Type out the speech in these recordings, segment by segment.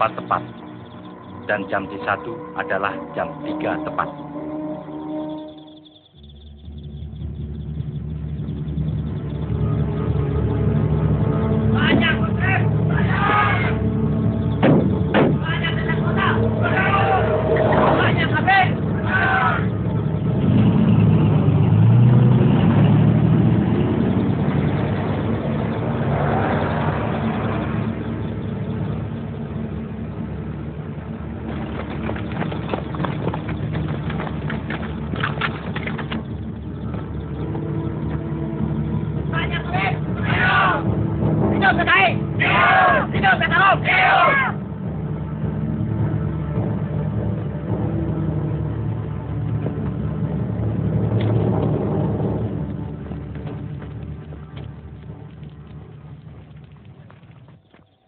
4 tepat. Dan jam T1 adalah jam 3 tepat.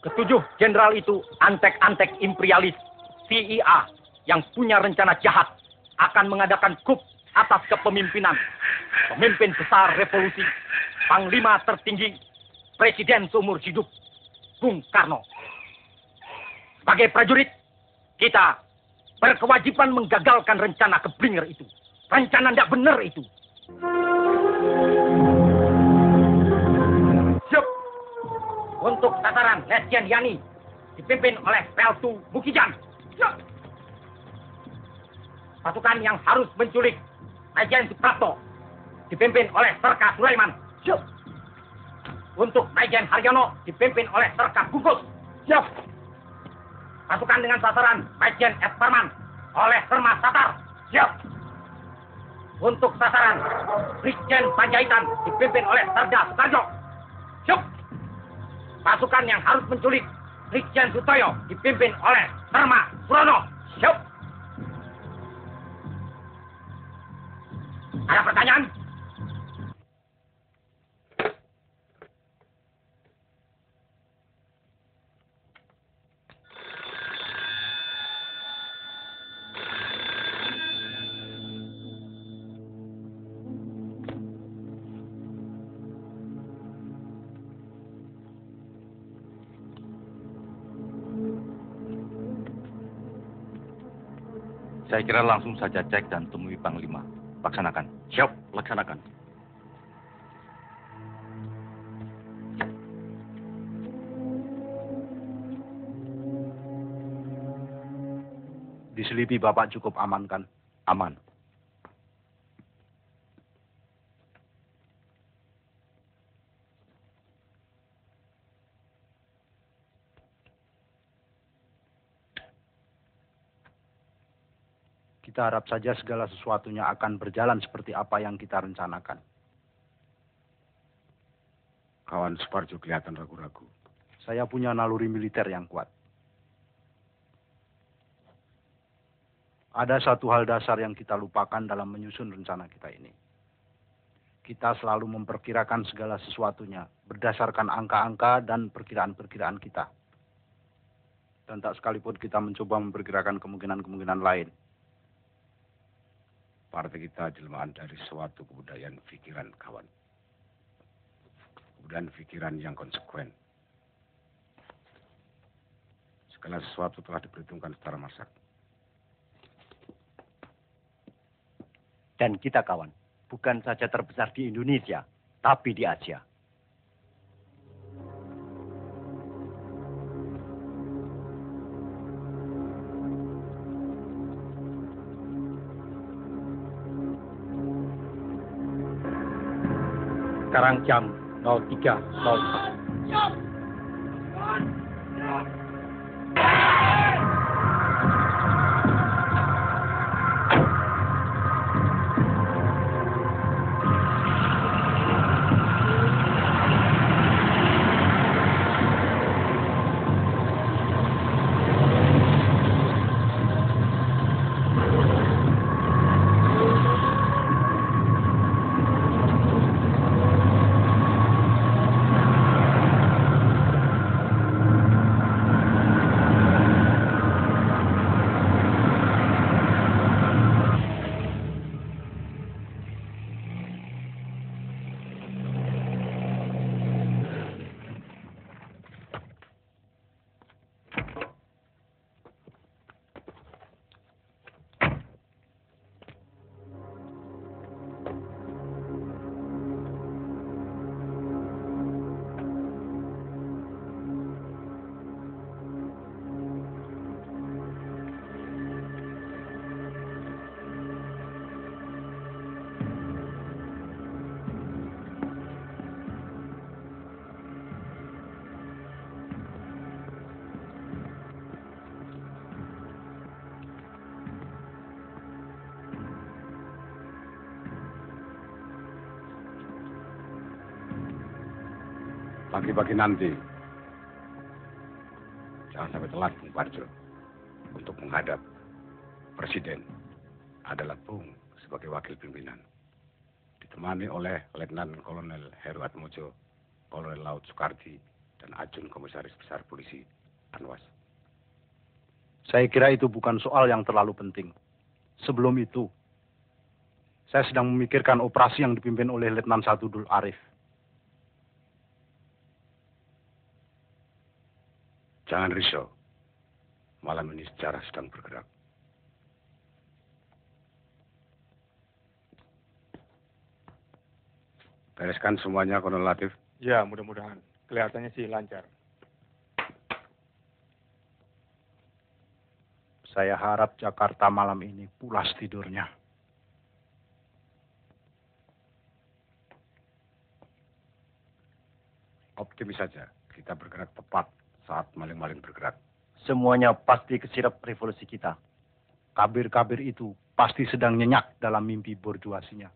Ketujuh jenderal itu antek-antek imperialis CIA yang punya rencana jahat akan mengadakan coup atas kepemimpinan pemimpin besar revolusi, panglima tertinggi, presiden seumur hidup, Bung Karno. Sebagai prajurit, kita berkewajiban menggagalkan rencana keblinger itu. Rencana tidak benar itu. Siap. Untuk sasaran Letjen Yani dipimpin oleh Peltu Mukijan. Siap. Pasukan yang harus menculik Letjen Suprapto dipimpin oleh Serka Sulaiman. Siap. Untuk Letjen Haryono dipimpin oleh Serka Bungkus. Siap. Pasukan dengan sasaran Letjen S. Parman oleh Serma Satar. Siap. Untuk sasaran Brigjen Panjaitan dipimpin oleh Serda Sukarjo. Siap. Pasukan yang harus menculik Brigjen Sutoyo dipimpin oleh Serma Surono. Siap. Ada pertanyaan? Saya kira langsung saja cek dan temui Panglima. Laksanakan. Siap, laksanakan. Diselipi Bapak cukup aman kan? Aman. Kita harap saja segala sesuatunya akan berjalan seperti apa yang kita rencanakan. Kawan Suparjo kelihatan ragu-ragu. Saya punya naluri militer yang kuat. Ada satu hal dasar yang kita lupakan dalam menyusun rencana kita ini. Kita selalu memperkirakan segala sesuatunya berdasarkan angka-angka dan perkiraan-perkiraan kita. Dan tak sekalipun kita mencoba memperkirakan kemungkinan-kemungkinan lain. Partai kita jelmaan dari suatu kebudayaan pikiran, kawan. Kebudayaan pikiran yang konsekuen. Segala sesuatu telah diperhitungkan secara masak. Dan kita, kawan, bukan saja terbesar di Indonesia, tapi di Asia. Sekarang jam 03.04. Pagi-pagi nanti, jangan sampai telat, Bung Parjo, untuk menghadap Presiden adalah Bung sebagai wakil pimpinan, ditemani oleh Letnan Kolonel Heru Atmojo, Kolonel Laut Soekardi, dan Ajun Komisaris Besar Polisi Anwas. Saya kira itu bukan soal yang terlalu penting. Sebelum itu, saya sedang memikirkan operasi yang dipimpin oleh Letnan 1 Dul Arif. Jangan risau, malam ini sejarah sedang bergerak. Bereskan semuanya, Kolonel Latif. Ya, mudah-mudahan. Kelihatannya sih lancar. Saya harap Jakarta malam ini pulas tidurnya. Optimis saja, kita bergerak tepat saat maling-maling bergerak. Semuanya pasti kesirap revolusi kita. Kabir-kabir itu pasti sedang nyenyak dalam mimpi borjuasinya.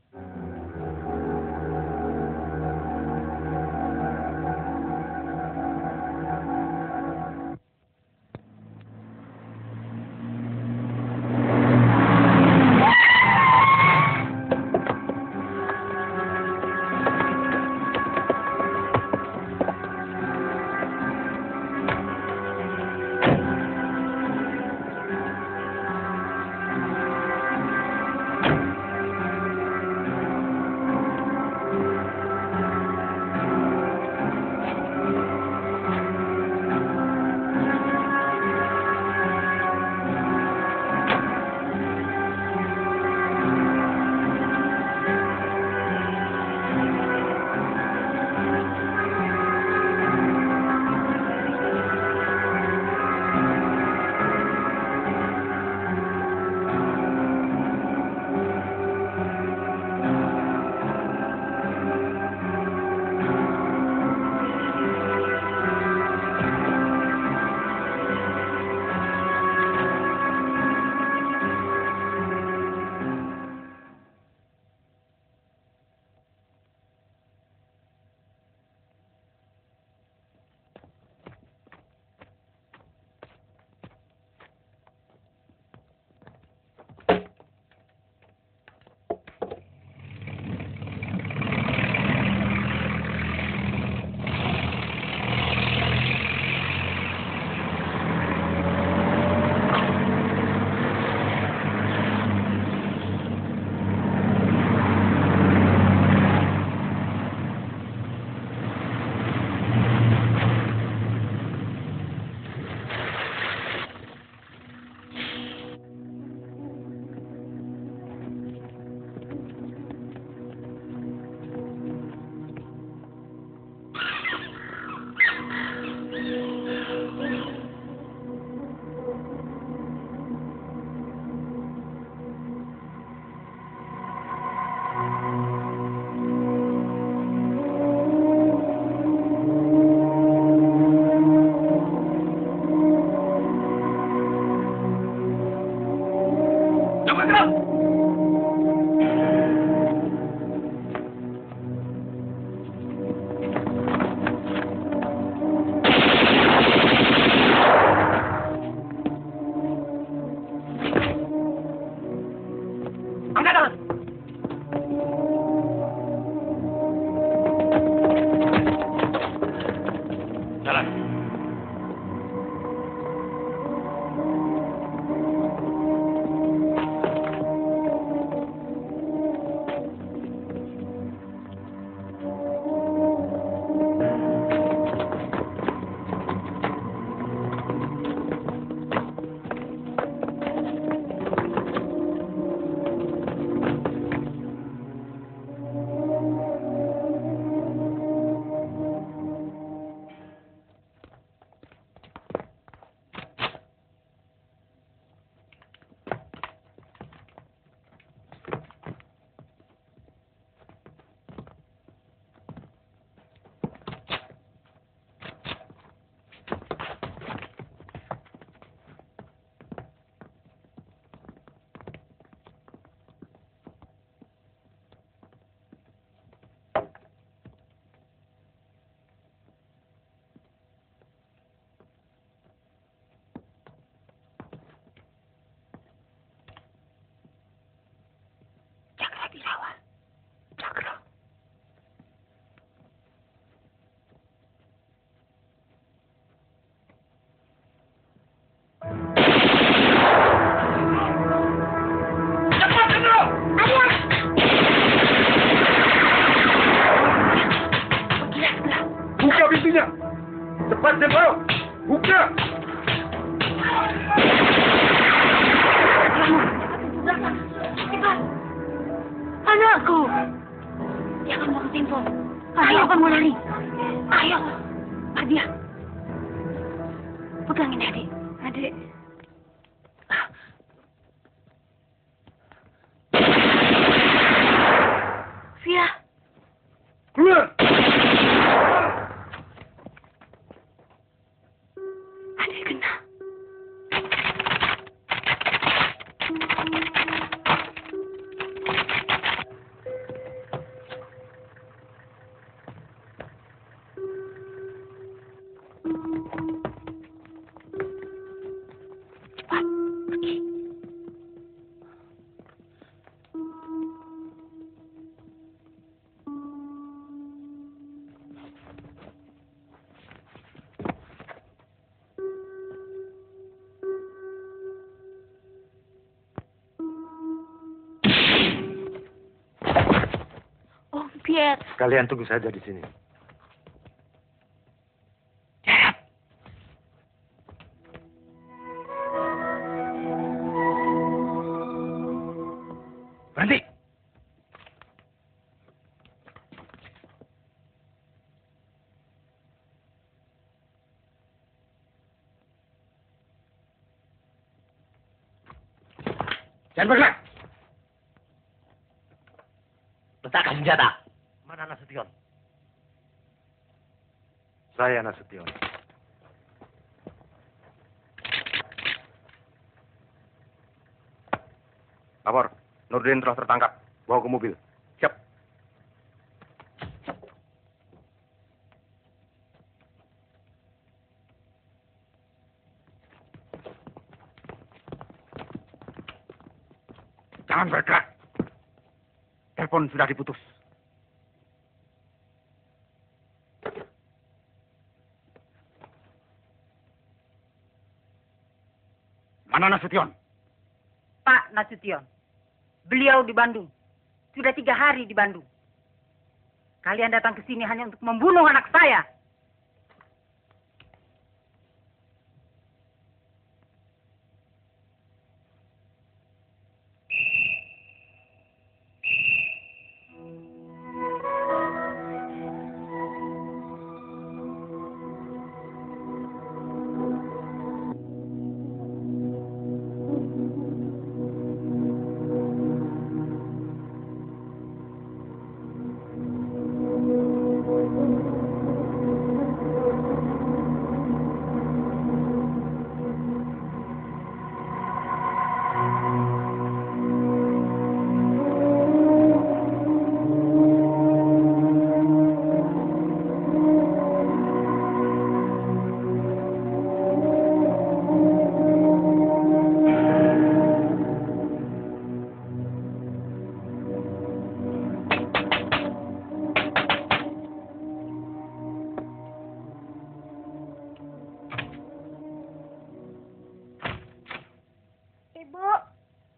Dek. Via. Keluar! Ada yang kena. Cepat, pergi. Om Pierre. Kalian tunggu saja di sini. Berhenti! Jangan bergerak! Letakkan senjata. Mana Nasution? Saya Nasution. Lapor, Nurdin telah tertangkap. Bawa ke mobil. Siap. Jangan bergerak. Telepon sudah diputus. Mana Nasution? Pak Nasution, beliau di Bandung. Sudah 3 hari di Bandung. Kalian datang ke sini hanya untuk membunuh anak saya.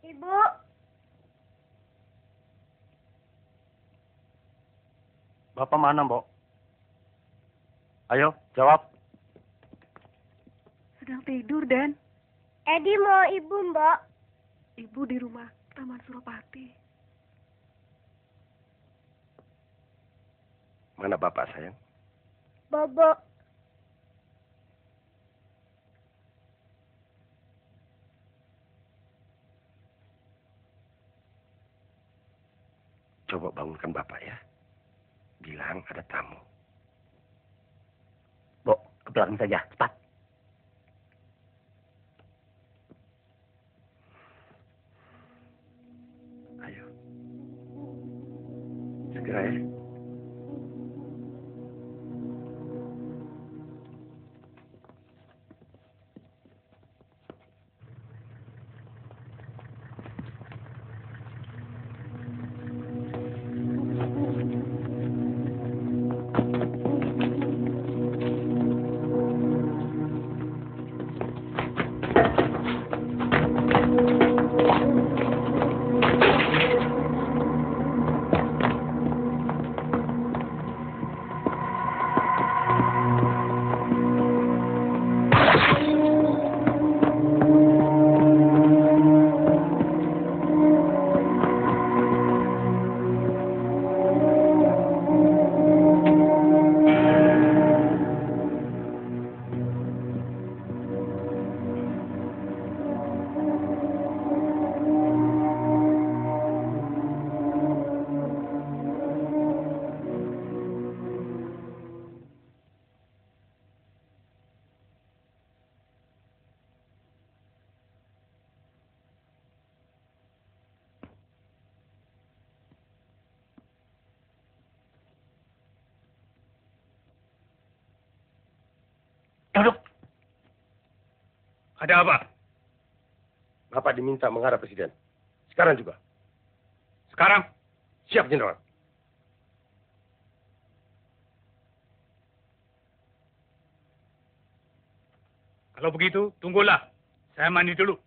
Ibu. Bapak mana, Mbok? Ayo, jawab. Sedang tidur, Dan. Edi mau ibu, Mbak. Ibu di rumah Taman Suropati. Mana bapak, sayang? Bobo. Coba bangunkan bapak ya. Bilang ada tamu. Mbok, ke belakang saja, cepat. Ayo. Segera ya. Duduk. Ada apa? Bapak diminta menghadap Presiden. Sekarang juga. Sekarang? Siap, Jenderal. Kalau begitu, tunggulah. Saya mandi dulu.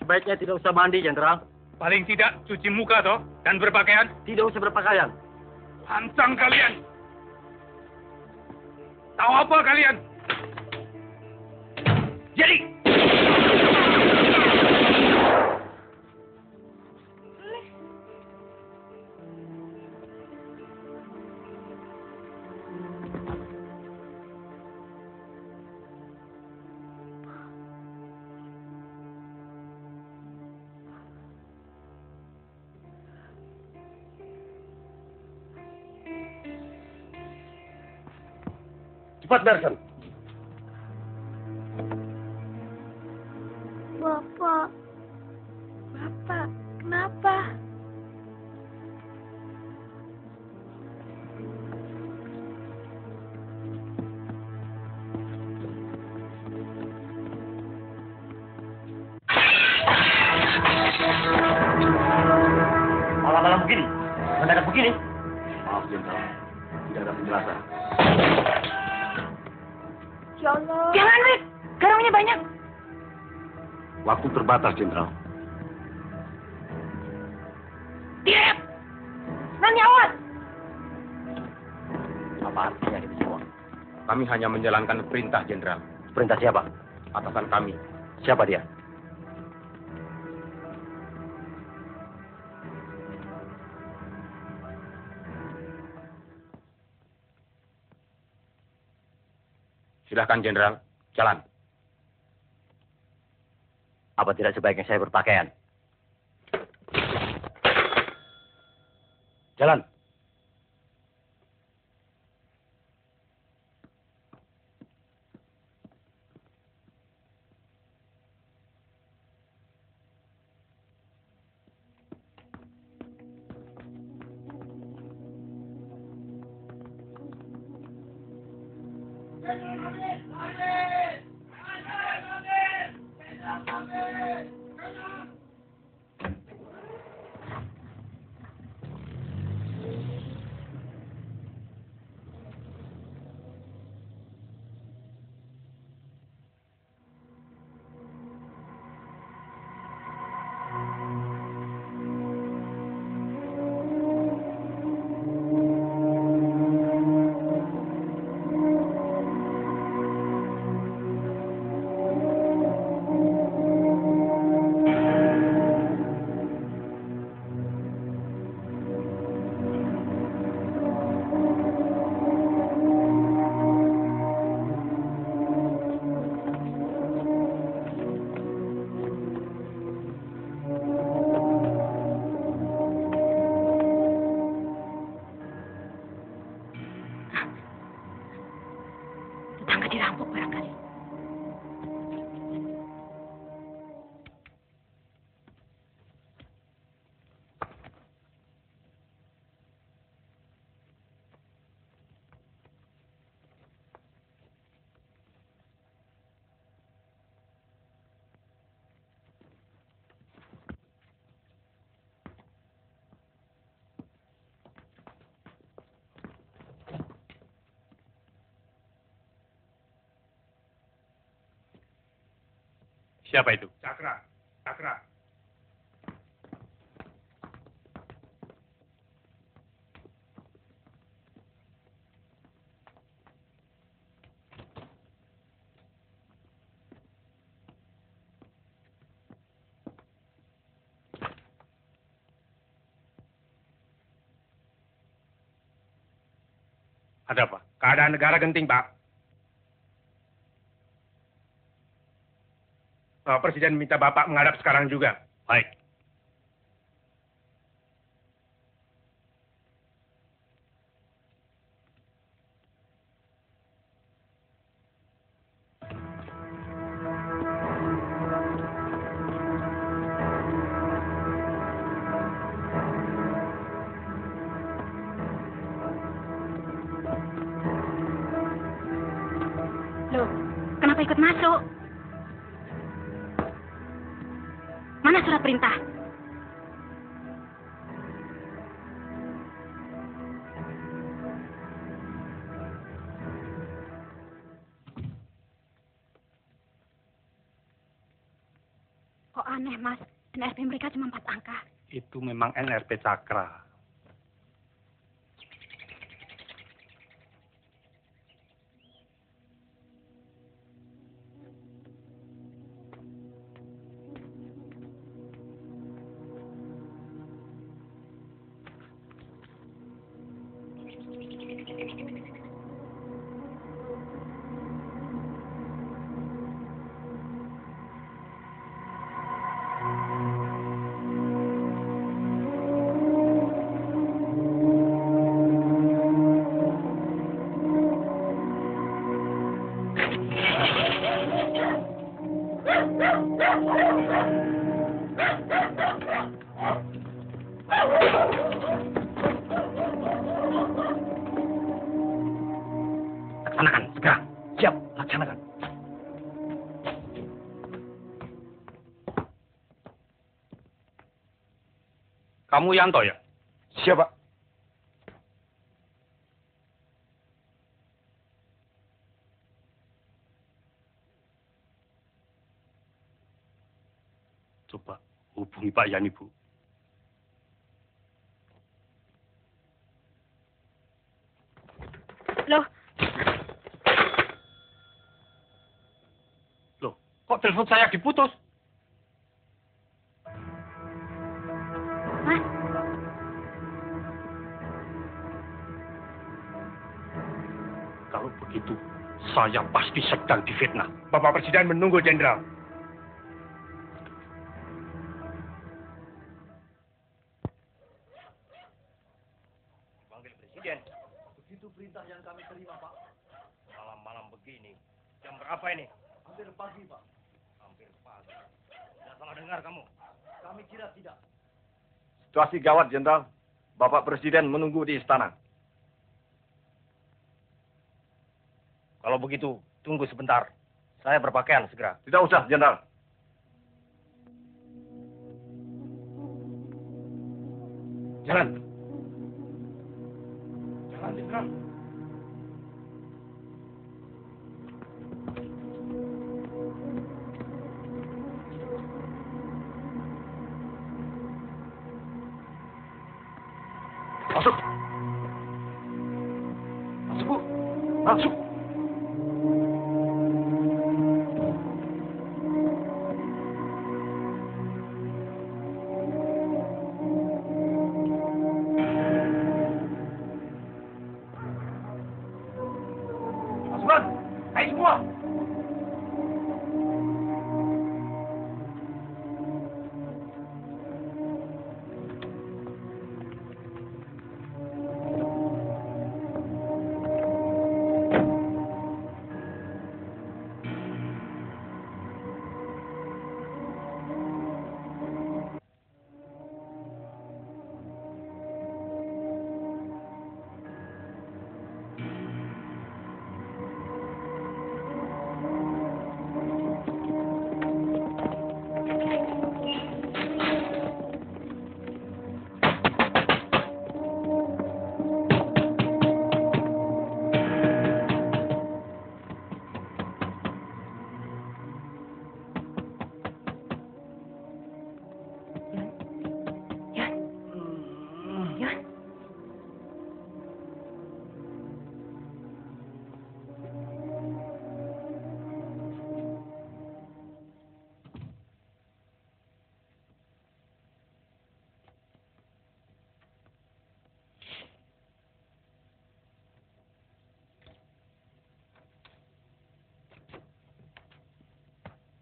Sebaiknya tidak usah mandi, Jenderal. Paling tidak cuci muka toh dan berpakaian. Tidak usah berpakaian. Lancang kalian. Tahu apa kalian? Jadi. Cepat, Merson. Bapak. Bapak, kenapa? Malam-malam begini. Mendadak begini. Maaf, Jenderal. Tidak ada penjelasan. Ya Allah. Jangan, Rip. Garangnya banyak. Waktu terbatas, Jenderal. Diam. Nani, awas. Apa artinya ini semua? Kami hanya menjalankan perintah, Jenderal. Perintah siapa? Atasan kami. Siapa dia? Silahkan, Jenderal. Jalan. Apa tidak sebaiknya saya berpakaian? Jalan. Tetangga dirampok barangkali. Siapa itu? Cakra. Cakra. Ada apa? Keadaan negara genting, Pak. Presiden minta Bapak menghadap sekarang juga. Baik. Loh, kenapa ikut masuk? Mana surat perintah? Kok aneh, Mas? NRP mereka cuma 4 angka. Itu memang NRP Cakra. Laksanakan, segera. Siap, laksanakan. Kamu Yanto ya? Siapa? Coba hubungi Pak Yani, Bu. Loh, Loh, kok telepon saya diputus? Mas, Kalau begitu, saya pasti sedang difitnah. Bapak Presiden menunggu, Jenderal. Panggil Presiden. Begitu perintah yang kami terima, Pak. Malam-malam begini. Jam berapa ini? Hampir pagi, Pak. Hampir pagi. Tidak salah dengar kamu. Kami kira tidak. Situasi gawat, Jenderal. Bapak Presiden menunggu di istana. Kalau begitu, tunggu sebentar. Saya berpakaian segera. Tidak usah, Jenderal. Jalan. Jalan, Jenderal. Masuk. Masuk, Bu. Masuk. Masukkan. Ayo semua.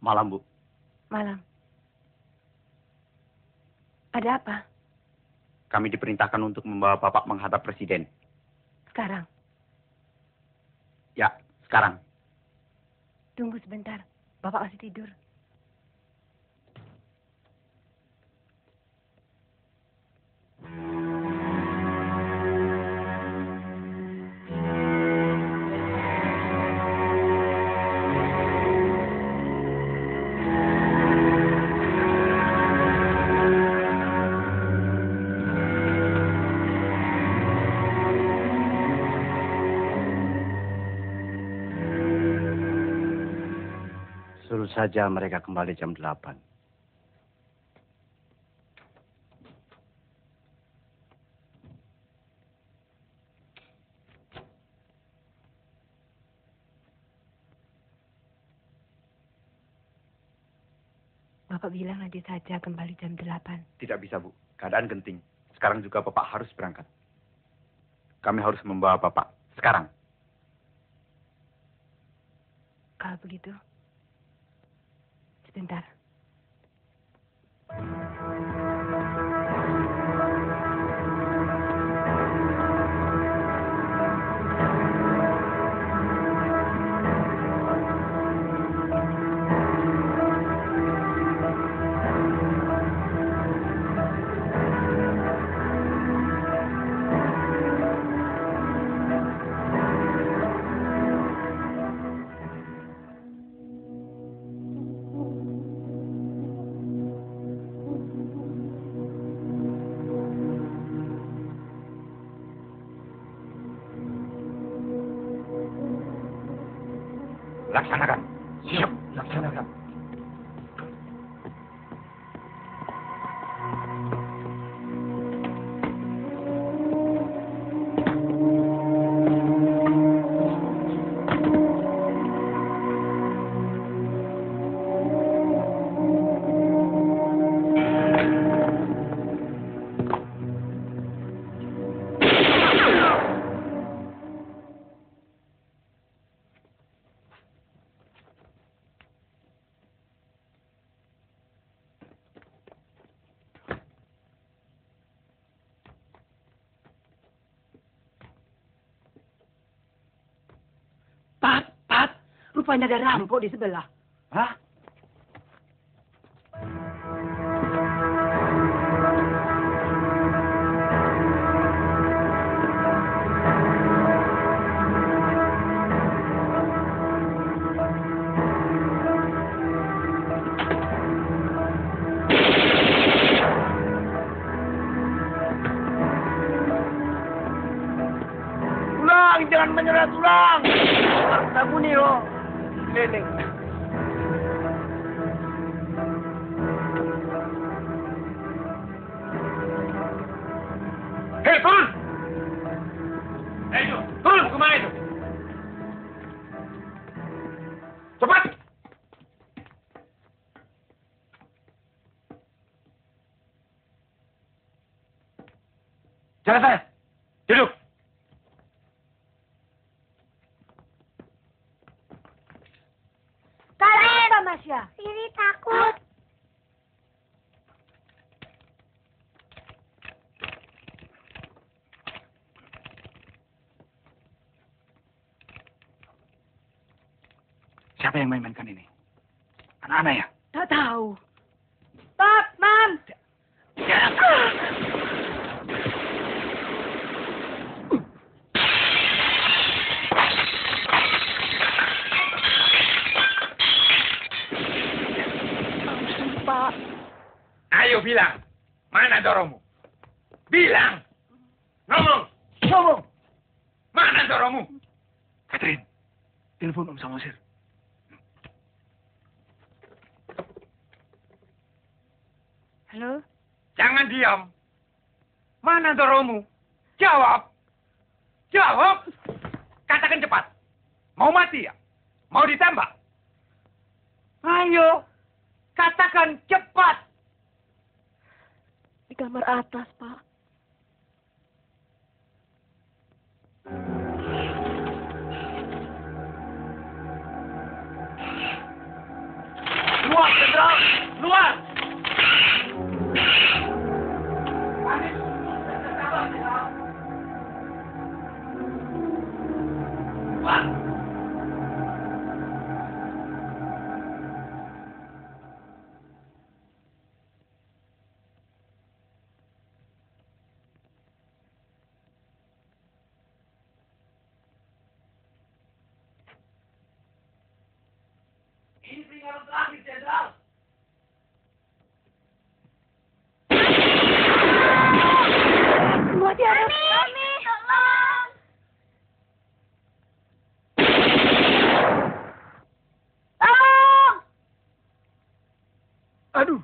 Malam, Bu. malam. Ada apa? Kami diperintahkan untuk membawa Bapak menghadap Presiden. Sekarang. Ya, sekarang. Tunggu sebentar. Bapak masih tidur. Suruh saja mereka kembali jam 8. Bapak bilang nanti saja kembali jam 8. Tidak bisa, Bu. Keadaan genting. Sekarang juga Bapak harus berangkat. Kami harus membawa Bapak. Sekarang. Kalau begitu, sebentar. Laksanakan. Siap, laksanakan. Pat, rupanya ada rampok di sebelah. Hah? Tulang, jangan menyerah tulang. Aku nih loh. Leleng. Hei, turun! Itu, turun, kemana itu? Cepat! Jangan saya. Duduk. Kenapa, Masya? Riri takut. Siapa yang main-mainkan ini? Anak-anak ya? Tak tahu. Pap, Mam. Pak. Ayo bilang, mana Doromu? Bilang! Ngomong! Ngomong! Mana Doromu? Catherine, telepon Om Samosir. Halo? Jangan diam. Mana Doromu? Jawab! Jawab! Katakan cepat. Mau mati ya? Mau ditembak? Ayo! Katakan cepat! Di kamar atas, Pak. Luar, Jenderal! Luar! Luar! Ini peringatan terakhir, Jenderal! Semua tiada. Mami, tolong. Tolong. Aduh.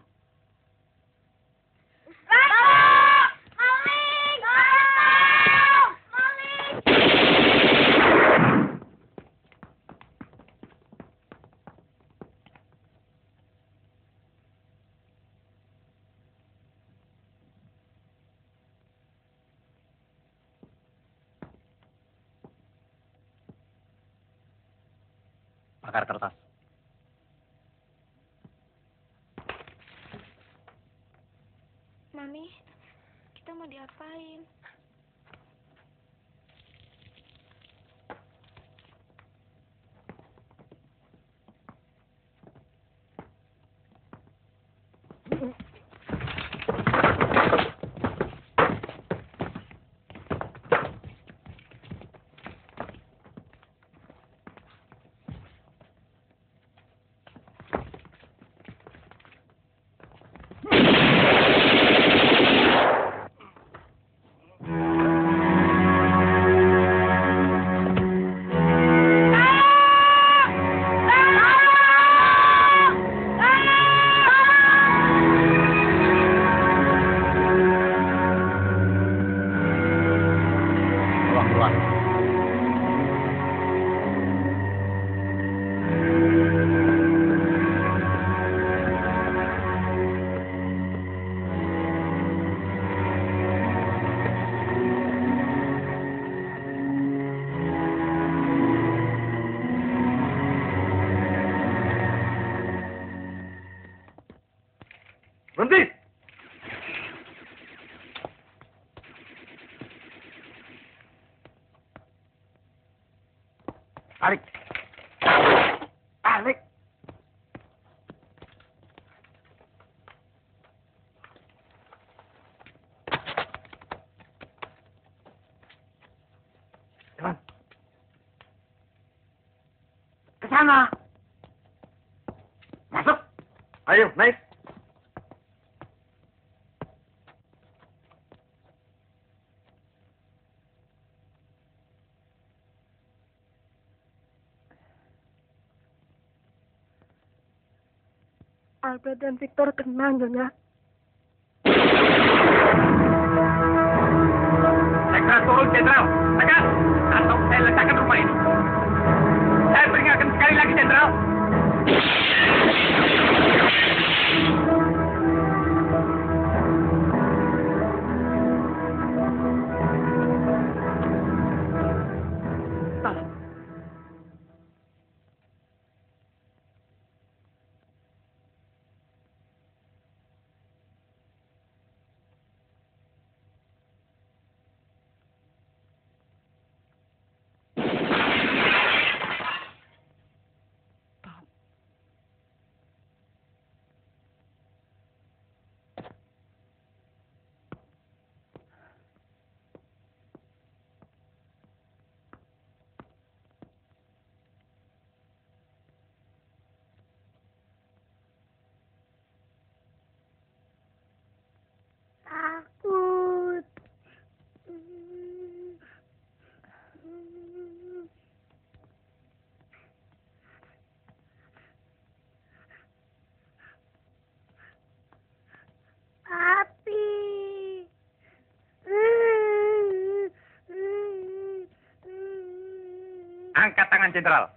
Bakar kertas. Mami, kita mau diapain? Berhenti! Balik. Balik. Jalan. Ke sana. Masuk. Ayo, naik. Albert dan Victor kena, Nyonya. Segera turun, Jenderal. Tekan, atau saya ledakan rumah ini. Saya peringatkan sekali lagi, Jenderal. Takut. Api. Angkat tangan, Jenderal.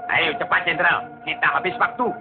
Ayo cepat, Jenderal. Kita habis waktu.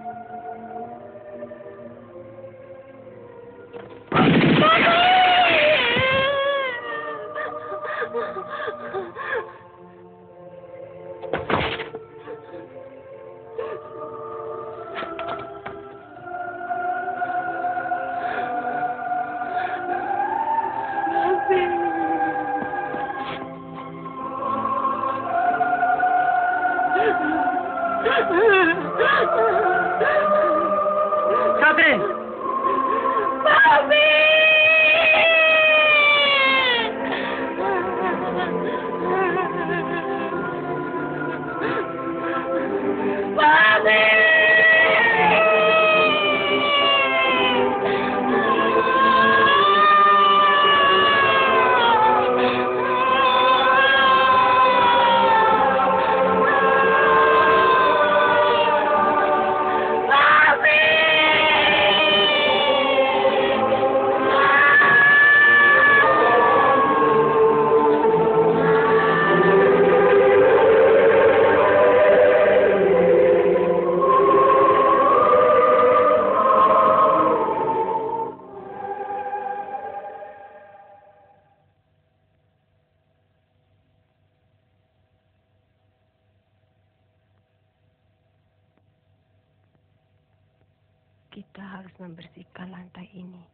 Kita harus membersihkan lantai ini.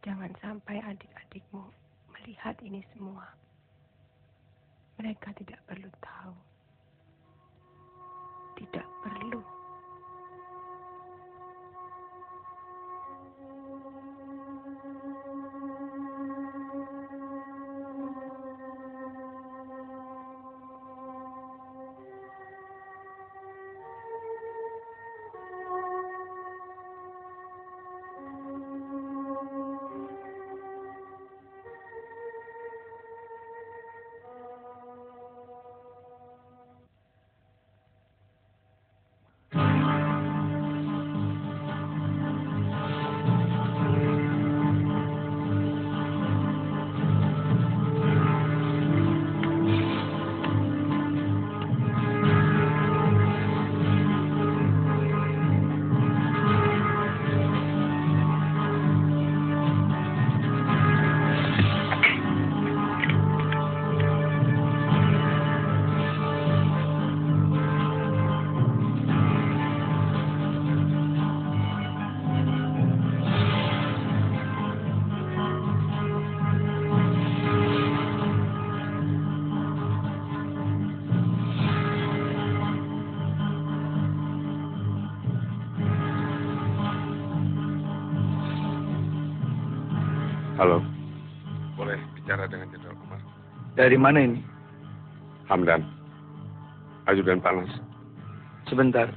Jangan sampai adik-adikmu melihat ini semua. Mereka tidak perlu tahu. Tidak perlu. Halo, boleh bicara dengan Jenderal Kumar? Dari mana ini? Hamdan, ajudan panas. Sebentar.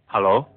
Halo?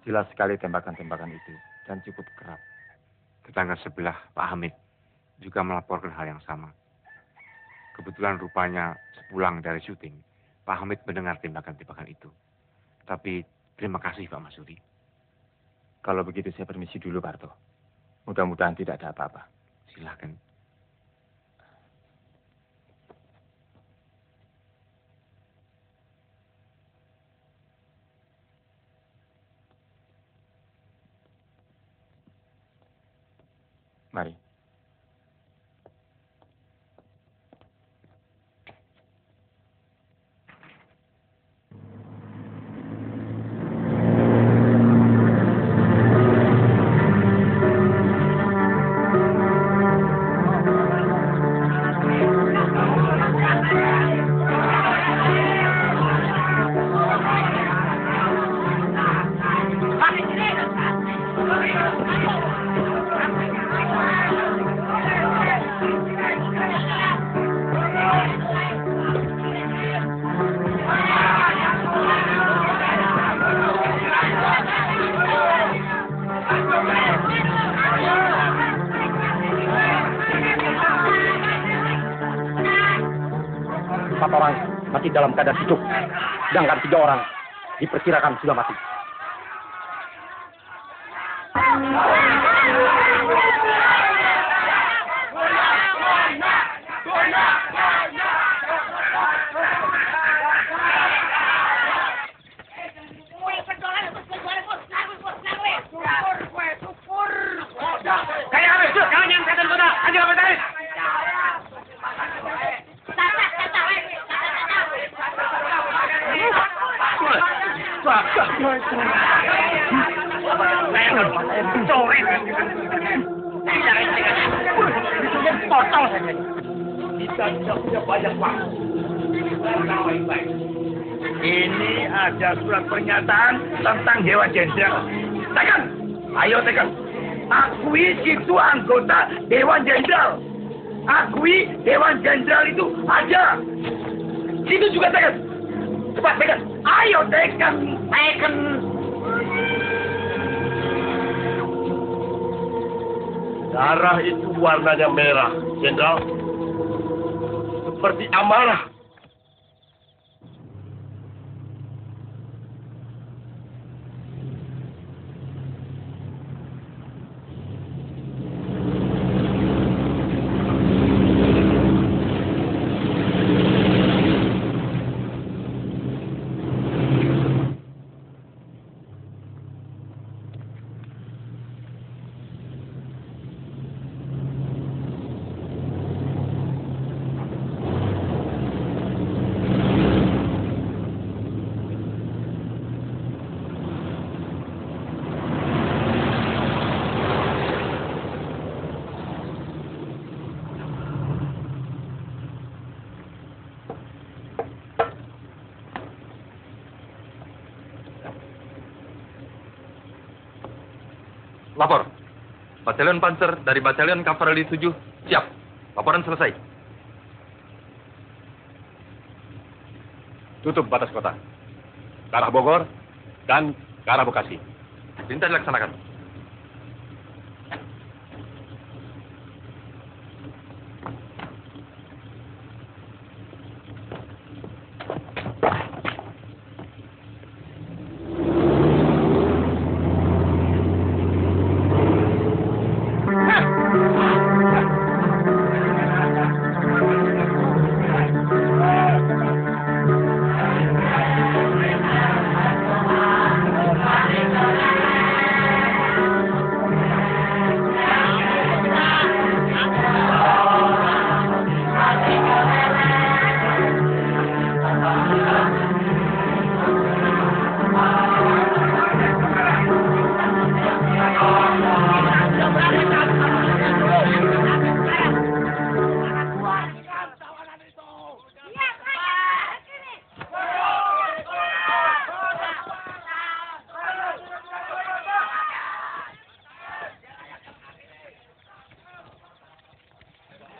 Jelas sekali tembakan-tembakan itu dan cukup kerap. Tetangga sebelah, Pak Hamid, juga melaporkan hal yang sama. Kebetulan rupanya sepulang dari syuting, Pak Hamid mendengar tembakan-tembakan itu. Tapi terima kasih Pak Masuri. Kalau begitu saya permisi dulu, Pak Harto. Mudah-mudahan tidak ada apa-apa. Silakan. Mari. Orang masih dalam keadaan hidup, sedangkan 3 orang diperkirakan sudah mati. Saya akan coret. Potong saja. Kita tidak punya banyak waktu. Baik-baik. Ini ada surat pernyataan tentang Dewan Jenderal. Tekan! Ayo tekan! Akui itu anggota Dewan Jenderal. Akui Dewan Jenderal itu ada. Situ juga tekan. Cepat tekan. Ayo tekan. Tekan. Darah itu warnanya merah, Jenderal. Seperti amarah. Lapor. Batalion Panzer dari Batalion Kavaleri 7 siap. Laporan selesai. Tutup batas kota. Ke arah Bogor dan ke arah Bekasi. Perintah dilaksanakan.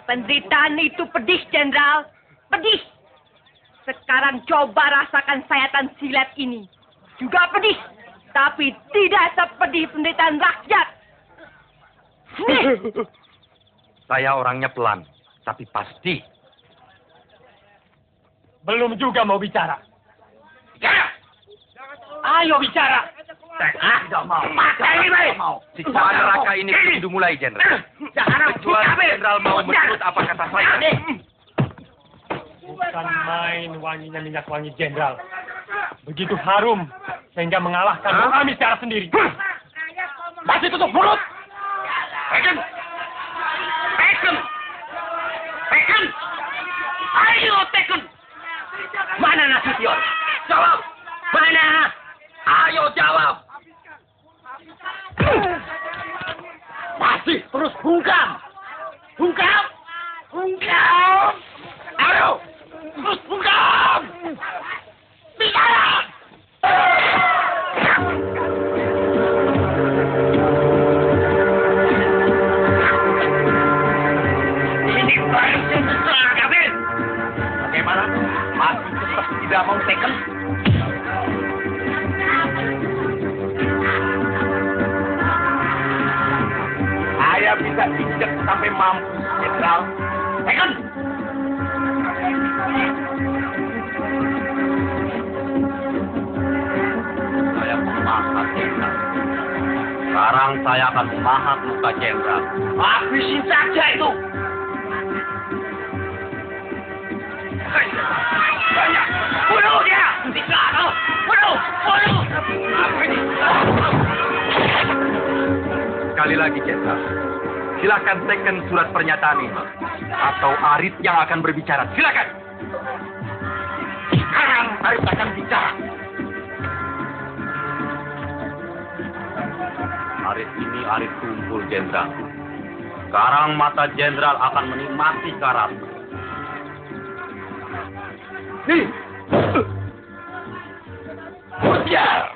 Penderitaan itu pedih, Jenderal. Pedih. Sekarang coba rasakan sayatan silet ini. Juga pedih. Tapi tidak sepedih penderitaan rakyat. Saya orangnya pelan, tapi pasti. Belum juga mau bicara. Bicara! Ayo bicara! Tidak mau. Tidak mau. Siksaan neraka ini sudah mulai, Jenderal. Kecuali Jenderal mau menurut apa kata saya. Bukan main wanginya minyak wangi Jenderal. Begitu harum sehingga mengalahkan kami secara sendiri. Masih tutup mulut. Tekan. Tekan. Tekan. Ayo tekan. Mana Nasution? Jawab. Mana? Ayo jawab. Masih terus bungkam. Bungkam. Bungkam. Ayo. Terus bungkam. Bicara. Ini baru sesuatu, Gavin. Bagaimana? Masih tetap tidak mau tekan? Saya bisa injek sampai mampu, Jenderal. Tekan! Saya memahat, Jenderal. Sekarang saya akan memahat muka Jenderal. Habisin saja itu! Banyak! Bunuh dia! Tidak! Bunuh! Bunuh! Sekali lagi, Jenderal. Silakan teken surat pernyataan ini. Atau Arit yang akan berbicara. Silakan. Sekarang Arit akan bicara. Arit ini arit tumpul, Jenderal. Sekarang mata Jenderal akan menikmati karat. Nih. Ya.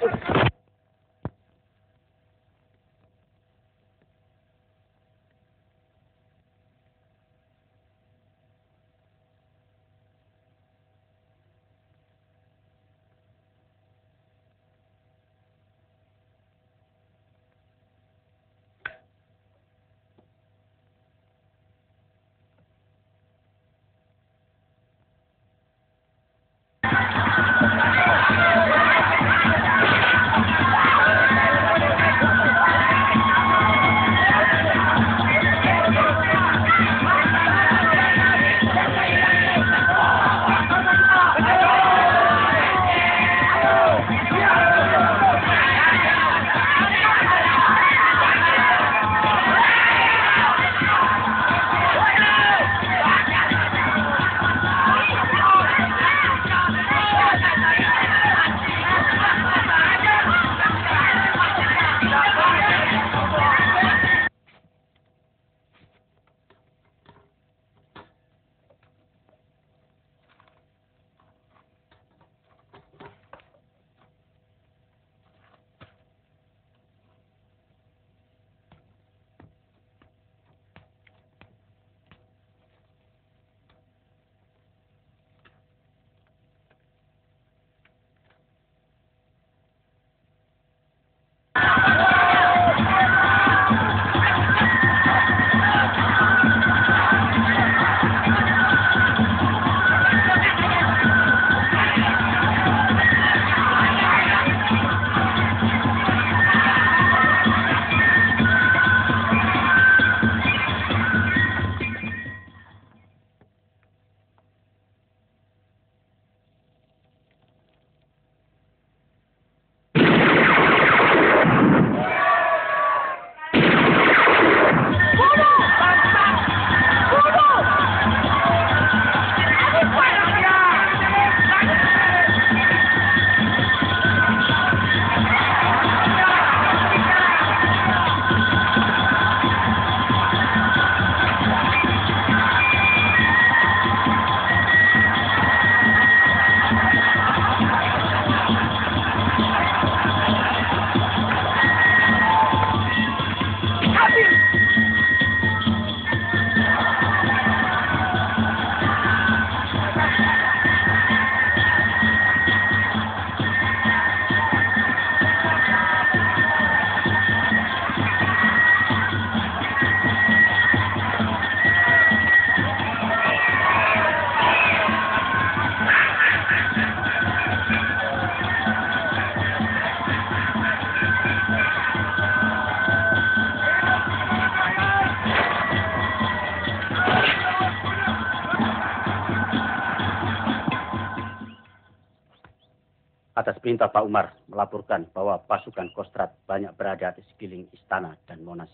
Atas perintah Pak Umar melaporkan bahwa pasukan Kostrad banyak berada di sekeliling istana dan Monas.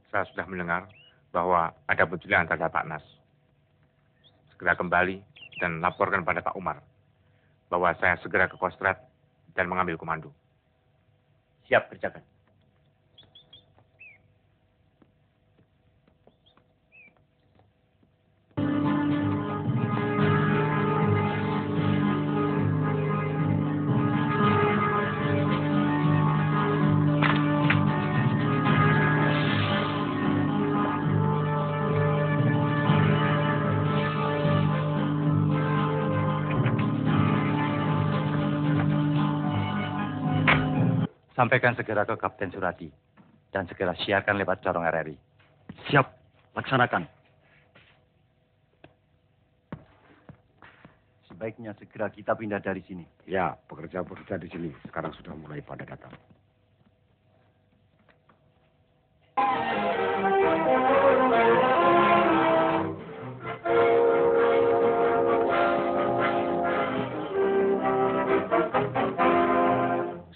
Saya sudah mendengar bahwa ada penculikan terhadap Pak Nas. Segera kembali dan laporkan pada Pak Umar bahwa saya segera ke Kostrad dan mengambil komando. Siap kerjakan. Sampaikan segera ke Kapten Suradi dan segera siarkan lewat corong RRI. Siap, laksanakan. Sebaiknya segera kita pindah dari sini. Ya, pekerja-pekerja di sini sekarang sudah mulai pada datang.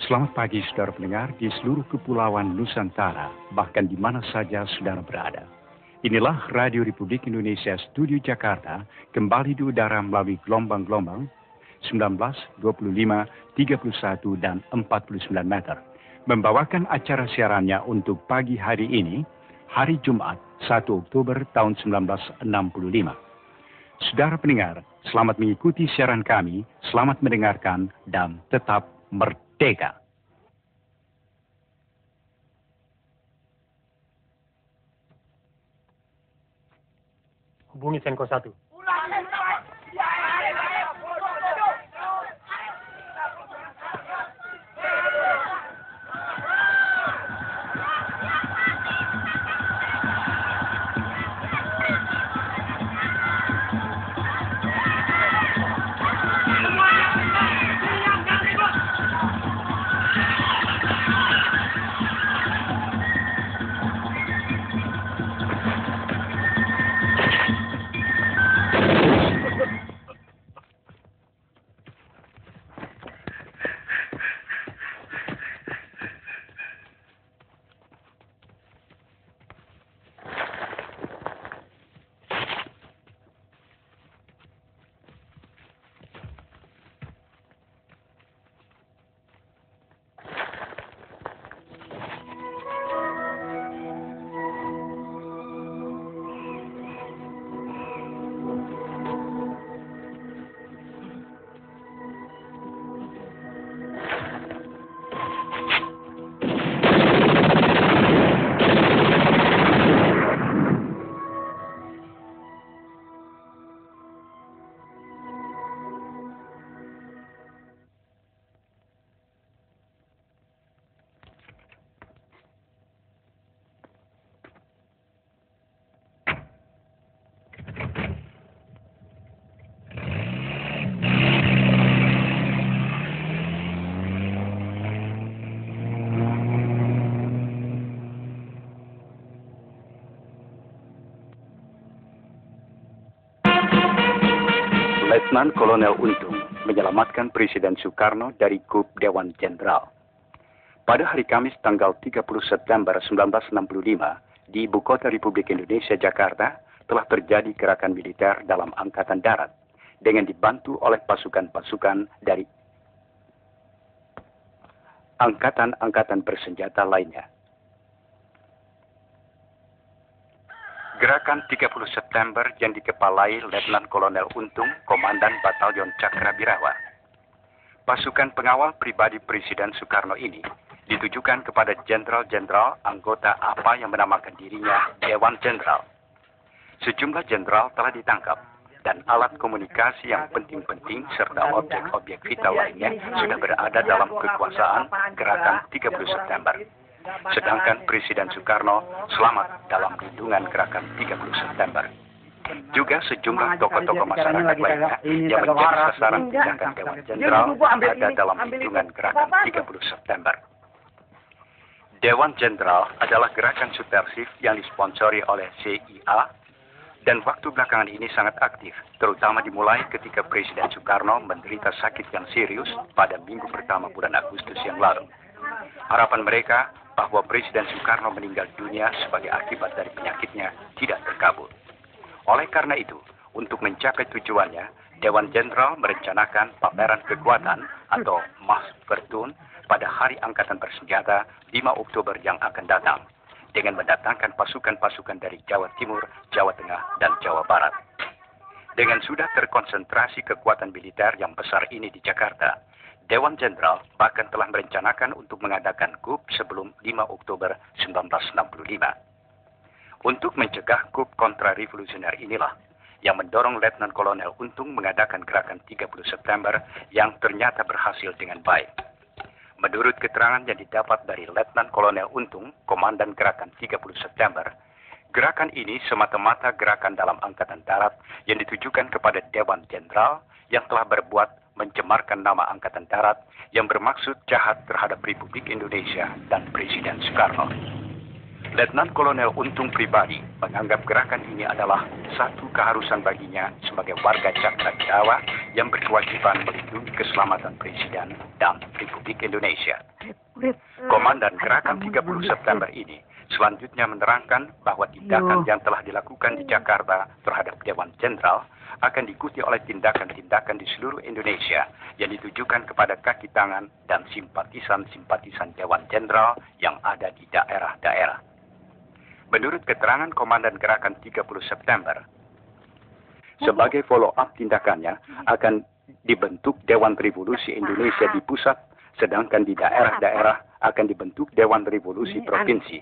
Selamat pagi saudara pendengar di seluruh kepulauan Nusantara, bahkan di mana saja saudara berada. Inilah Radio Republik Indonesia Studio Jakarta, kembali di udara melalui gelombang-gelombang 19, 25, 31, dan 49 meter. Membawakan acara siarannya untuk pagi hari ini, hari Jumat, 1 Oktober tahun 1965. Saudara pendengar, selamat mengikuti siaran kami, selamat mendengarkan, dan tetap merdeka. Hubungi Senko 1. Letnan Kolonel Untung menyelamatkan Presiden Soekarno dari kup Dewan Jenderal. Pada hari Kamis tanggal 30 September 1965 di Ibu Kota Republik Indonesia Jakarta telah terjadi gerakan militer dalam Angkatan Darat dengan dibantu oleh pasukan-pasukan dari angkatan-angkatan bersenjata lainnya. Gerakan 30 September yang dikepalai Letnan Kolonel Untung, Komandan Batalion Cakrabirawa. Pasukan pengawal pribadi Presiden Soekarno ini ditujukan kepada jenderal-jenderal anggota APA yang menamakan dirinya Dewan Jenderal. Sejumlah jenderal telah ditangkap dan alat komunikasi yang penting-penting serta objek-objek vital lainnya sudah berada dalam kekuasaan Gerakan 30 September. Sedangkan Presiden Soekarno selamat dalam lindungan Gerakan 30 September. Juga sejumlah tokoh-tokoh masyarakat lainnya yang menjadi sasaran tindakan Dewan Jenderal ada dalam lindungan Gerakan 30 September. Dewan Jenderal adalah gerakan subversif yang disponsori oleh CIA dan waktu belakangan ini sangat aktif, terutama dimulai ketika Presiden Soekarno menderita sakit yang serius pada minggu pertama bulan Agustus yang lalu. Harapan mereka bahwa Presiden Soekarno meninggal dunia sebagai akibat dari penyakitnya tidak terkabul. Oleh karena itu, untuk mencapai tujuannya, Dewan Jenderal merencanakan pameran kekuatan atau Machtvertoon pada Hari Angkatan Bersenjata 5 Oktober yang akan datang, dengan mendatangkan pasukan-pasukan dari Jawa Timur, Jawa Tengah, dan Jawa Barat. Dengan sudah terkonsentrasi kekuatan militer yang besar ini di Jakarta, Dewan Jenderal bahkan telah merencanakan untuk mengadakan kup sebelum 5 Oktober 1965. Untuk mencegah kup kontra-revolusioner inilah yang mendorong Letnan Kolonel Untung mengadakan gerakan 30 September yang ternyata berhasil dengan baik. Menurut keterangan yang didapat dari Letnan Kolonel Untung, Komandan Gerakan 30 September, gerakan ini semata-mata gerakan dalam Angkatan Darat yang ditujukan kepada Dewan Jenderal yang telah berbuat mencemarkan nama Angkatan Darat yang bermaksud jahat terhadap Republik Indonesia dan Presiden Soekarno. Letnan Kolonel Untung pribadi menganggap gerakan ini adalah satu keharusan baginya sebagai warga Cakrabirawa yang berkewajiban melindungi keselamatan Presiden dan Republik Indonesia. Komandan Gerakan 30 September ini Selanjutnya menerangkan bahwa tindakan yang telah dilakukan di Jakarta terhadap Dewan Jenderal akan diikuti oleh tindakan-tindakan di seluruh Indonesia yang ditujukan kepada kaki tangan dan simpatisan-simpatisan Dewan Jenderal yang ada di daerah-daerah. Menurut keterangan Komandan Gerakan 30 September, sebagai follow-up tindakannya akan dibentuk Dewan Revolusi Indonesia di pusat, sedangkan di daerah-daerah akan dibentuk Dewan Revolusi Provinsi,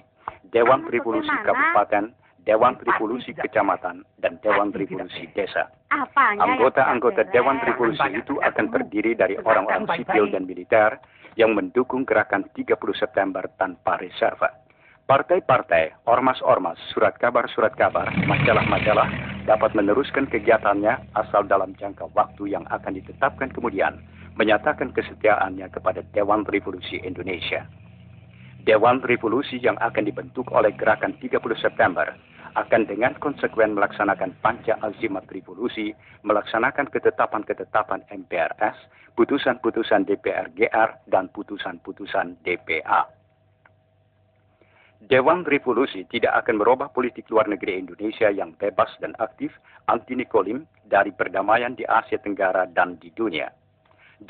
Dewan Revolusi Kabupaten, Dewan Revolusi Kecamatan, dan Dewan Revolusi Desa. Anggota-anggota Dewan Revolusi itu akan terdiri dari orang-orang sipil dan militer yang mendukung Gerakan 30 September tanpa reserve. Partai-partai, ormas-ormas, surat kabar, majalah-majalah dapat meneruskan kegiatannya asal dalam jangka waktu yang akan ditetapkan kemudian menyatakan kesetiaannya kepada Dewan Revolusi Indonesia. Dewan Revolusi yang akan dibentuk oleh Gerakan 30 September akan dengan konsekuen melaksanakan panca azimat revolusi, melaksanakan ketetapan-ketetapan MPRS, putusan-putusan DPR GR, dan putusan-putusan DPA. Dewan Revolusi tidak akan merubah politik luar negeri Indonesia yang bebas dan aktif anti-Nikolim dari perdamaian di Asia Tenggara dan di dunia.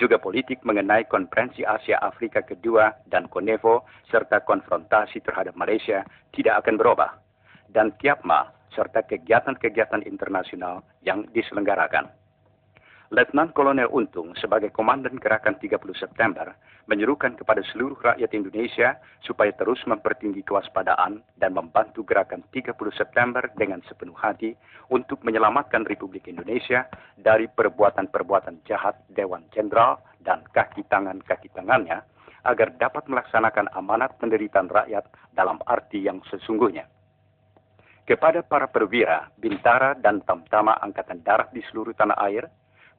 Juga politik mengenai Konferensi Asia Afrika kedua dan Konevo serta konfrontasi terhadap Malaysia tidak akan berubah. Dan Kiapma serta kegiatan-kegiatan internasional yang diselenggarakan. Letnan Kolonel Untung sebagai Komandan Gerakan 30 September menyerukan kepada seluruh rakyat Indonesia supaya terus mempertinggi kewaspadaan dan membantu Gerakan 30 September dengan sepenuh hati untuk menyelamatkan Republik Indonesia dari perbuatan-perbuatan jahat Dewan Jenderal dan kaki tangannya agar dapat melaksanakan amanat penderitaan rakyat dalam arti yang sesungguhnya. Kepada para perwira, bintara, dan tamtama Angkatan Darat di seluruh tanah air,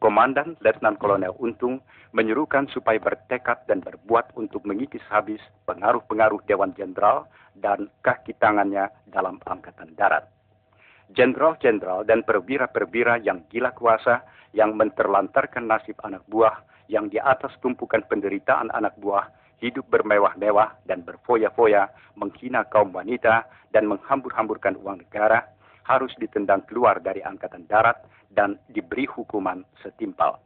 Komandan Letnan Kolonel Untung menyerukan supaya bertekad dan berbuat untuk mengikis habis pengaruh-pengaruh Dewan Jenderal dan kaki tangannya dalam Angkatan Darat. Jenderal-jenderal dan perwira-perwira yang gila kuasa yang menterlantarkan nasib anak buah yang di atas tumpukan penderitaan anak buah hidup bermewah-mewah dan berfoya-foya, menghina kaum wanita, dan menghambur-hamburkan uang negara, harus ditendang keluar dari Angkatan Darat dan diberi hukuman setimpal.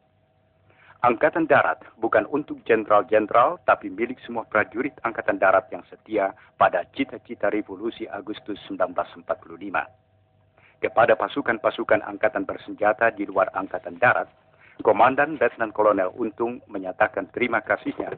Angkatan Darat bukan untuk jenderal-jenderal, tapi milik semua prajurit Angkatan Darat yang setia pada cita-cita revolusi Agustus 1945. Kepada pasukan-pasukan angkatan bersenjata di luar Angkatan Darat, Komandan Letnan Kolonel Untung menyatakan terima kasihnya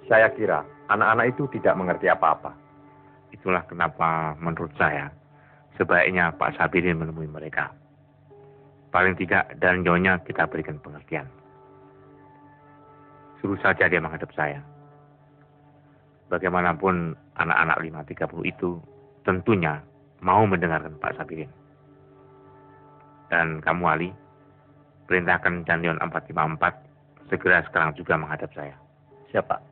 Saya kira anak-anak itu tidak mengerti apa-apa. Itulah kenapa menurut saya sebaiknya Pak Sabirin menemui mereka. Paling tidak dan nyonya kita berikan pengertian. Suruh saja dia menghadap saya. Bagaimanapun anak-anak 530 itu tentunya mau mendengarkan Pak Sabirin. Dan kamu Ali, perintahkan Jandion 454 segera sekarang juga menghadap saya. Siapa?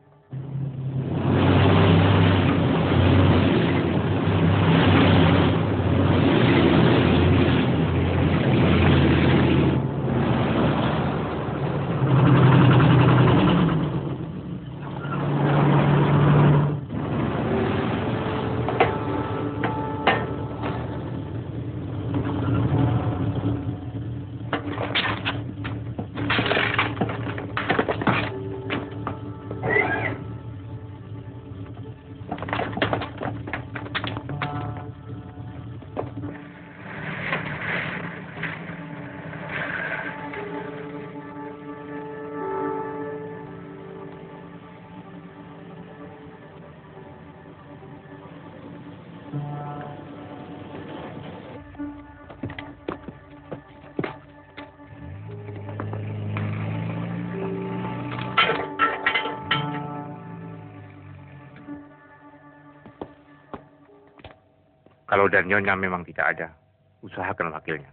Kalau dan Nyonya memang tidak ada, usahakan wakilnya.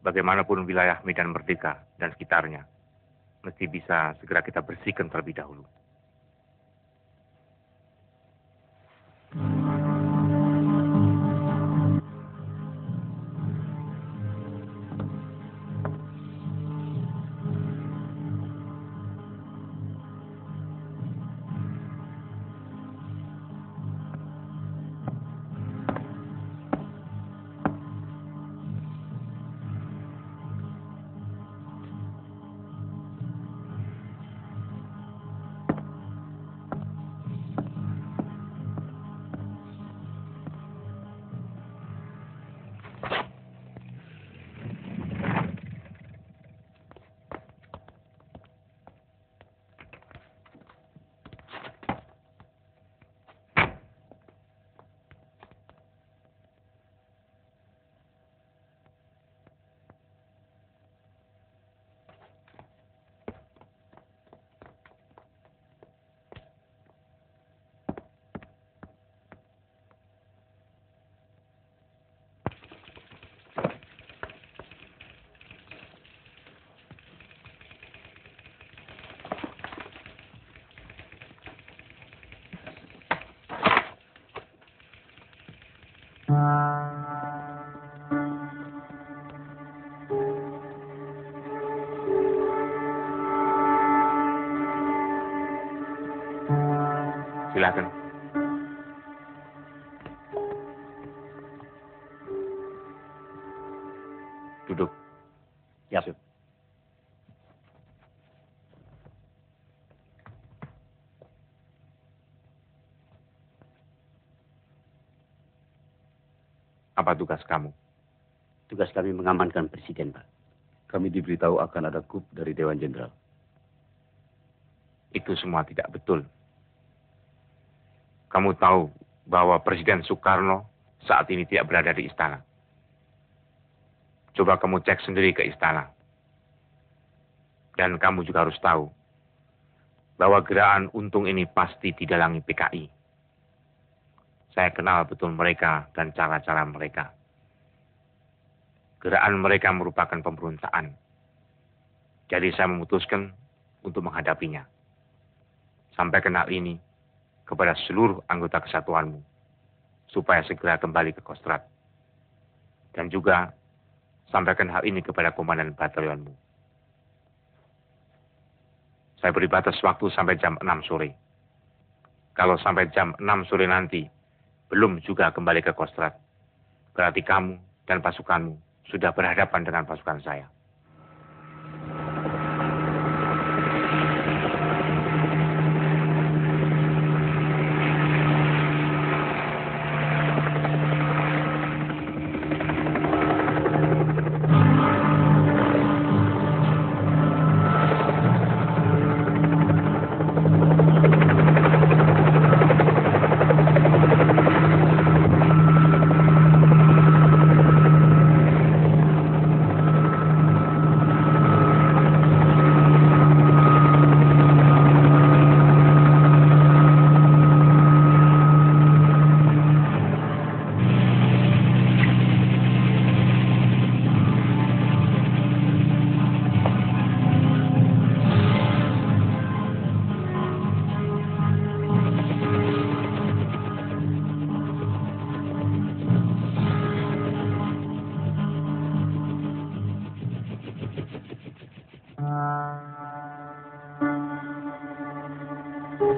Bagaimanapun wilayah Medan Merdeka dan sekitarnya, mesti bisa segera kita bersihkan terlebih dahulu. Silakan. Duduk. Ya. Apa tugas kamu? Tugas kami mengamankan Presiden, Pak. Kami diberitahu akan ada coup dari Dewan Jenderal. Itu semua tidak betul. Kamu tahu bahwa Presiden Soekarno saat ini tidak berada di istana. Coba kamu cek sendiri ke istana. Dan kamu juga harus tahu bahwa gerakan Untung ini pasti didalangi PKI. Saya kenal betul mereka dan cara-cara mereka. Gerakan mereka merupakan pemberontakan. Jadi saya memutuskan untuk menghadapinya. Sampaikan hal ini kepada seluruh anggota kesatuanmu, supaya segera kembali ke Kostrad. Dan juga sampaikan hal ini kepada komandan batalionmu. Saya beri batas waktu sampai jam 6 sore. Kalau sampai jam 6 sore nanti belum juga kembali ke Kostrad, berarti kamu dan pasukanmu sudah berhadapan dengan pasukan saya.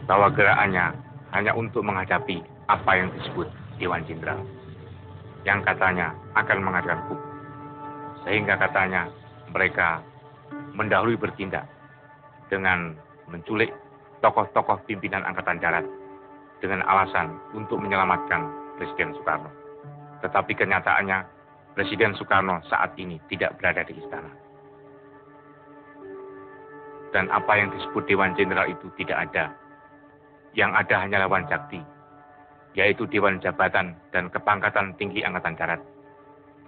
Bahwa gerakannya hanya untuk menghadapi apa yang disebut Dewan Jenderal, yang katanya akan mengadakan coup. Sehingga katanya mereka mendahului bertindak dengan menculik tokoh-tokoh pimpinan Angkatan Darat dengan alasan untuk menyelamatkan Presiden Soekarno. Tetapi kenyataannya Presiden Soekarno saat ini tidak berada di istana. Dan apa yang disebut Dewan Jenderal itu tidak ada. Yang ada hanyalah Wanjakti, yaitu Dewan Jabatan dan Kepangkatan Tinggi Angkatan Darat.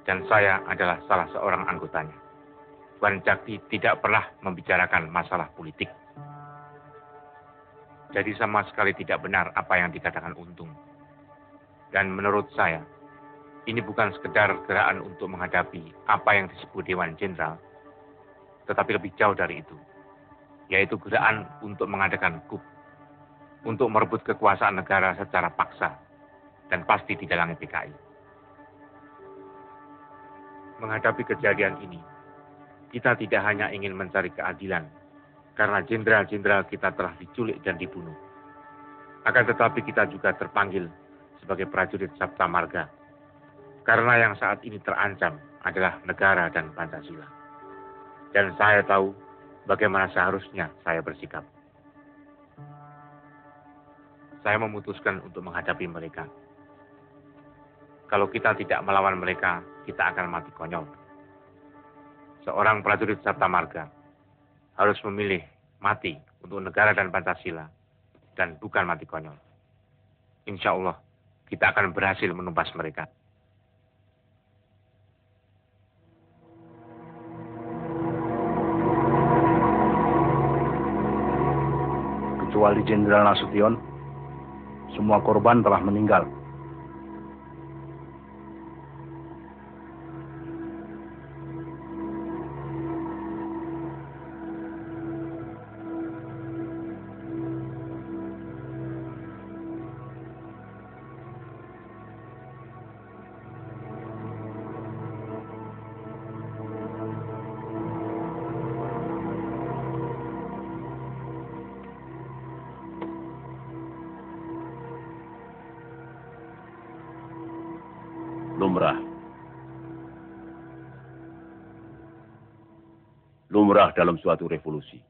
Dan saya adalah salah seorang anggotanya. Wanjakti tidak pernah membicarakan masalah politik. Jadi sama sekali tidak benar apa yang dikatakan Untung. Dan menurut saya, ini bukan sekedar gerakan untuk menghadapi apa yang disebut Dewan Jenderal, tetapi lebih jauh dari itu, yaitu gerakan untuk mengadakan coup, untuk merebut kekuasaan negara secara paksa, dan pasti didalangi PKI. Menghadapi kejadian ini, kita tidak hanya ingin mencari keadilan, karena jenderal-jenderal kita telah diculik dan dibunuh. Akan tetapi kita juga terpanggil sebagai prajurit Sabta Marga, karena yang saat ini terancam adalah negara dan Pancasila. Dan saya tahu bagaimana seharusnya saya bersikap. Saya memutuskan untuk menghadapi mereka. Kalau kita tidak melawan mereka, kita akan mati konyol. Seorang prajurit Sabta Marga harus memilih mati untuk negara dan Pancasila, dan bukan mati konyol. Insya Allah, kita akan berhasil menumpas mereka. Kecuali Jenderal Nasution, semua korban telah meninggal. Lumrah dalam suatu revolusi.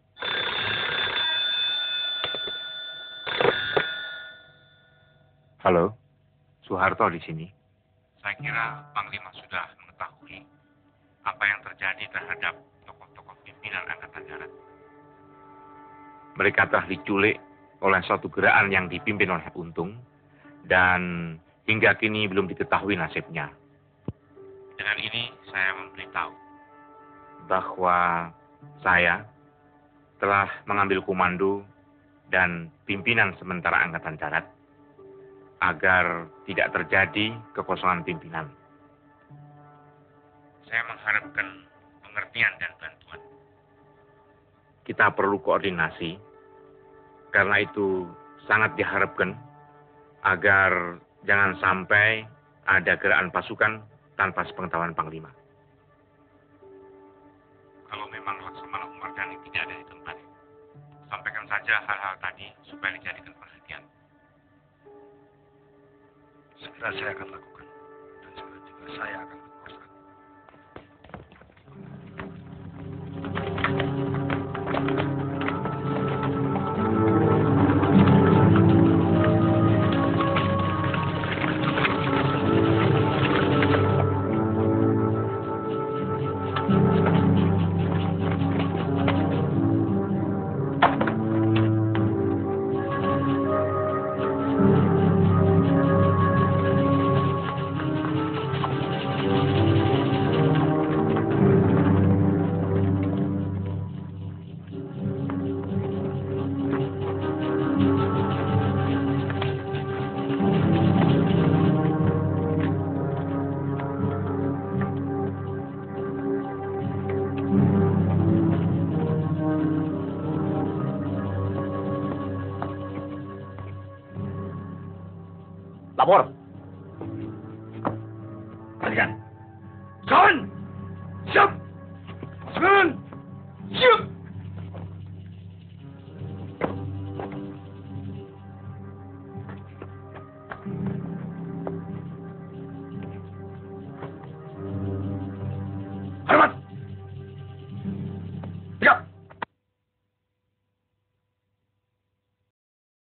Halo, Soeharto di sini. Saya kira Panglima sudah mengetahui apa yang terjadi terhadap tokoh-tokoh pimpinan Angkatan Darat. Mereka telah diculik oleh suatu gerakan yang dipimpin oleh Untung, dan hingga kini belum diketahui nasibnya. Dengan ini saya memberitahu bahwa saya telah mengambil komando dan pimpinan sementara Angkatan Darat agar tidak terjadi kekosongan pimpinan. Saya mengharapkan pengertian dan bantuan. Kita perlu koordinasi, karena itu sangat diharapkan agar jangan sampai ada gerakan pasukan tanpa sepengetahuan Panglima. Kalau memang Laksamana Umar Dhani tidak ada di tempat, sampaikan saja hal-hal tadi supaya dijadikan perhatian. Segera saya akan lakukan, dan segera juga saya akan berkuasa. Lapor. Kalian. Kawan. Siap. Sekarang. Siap.